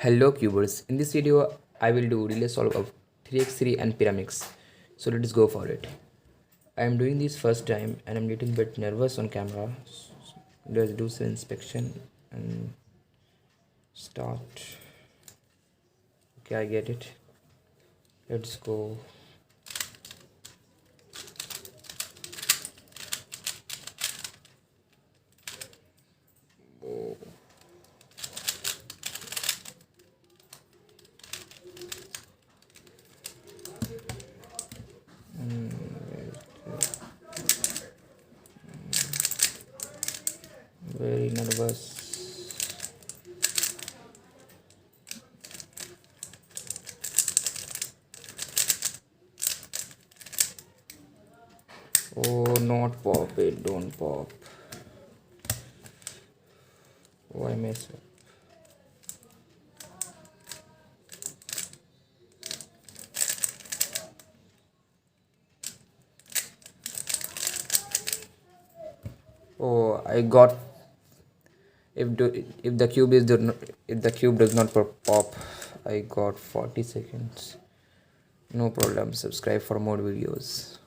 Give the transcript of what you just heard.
Hello cubers, in this video I will do relay solve of 3x3 and pyramids. So let's go for it. I am doing this first time and I'm little bit nervous on camera. Let's do some inspection and start. Okay, I get it. Let's go. Very nervous. Oh, not pop it, don't pop. Oh, I mess up. Oh, I got if the cube is if the cube does not pop, I got 40 seconds. No problem. Subscribe for more videos.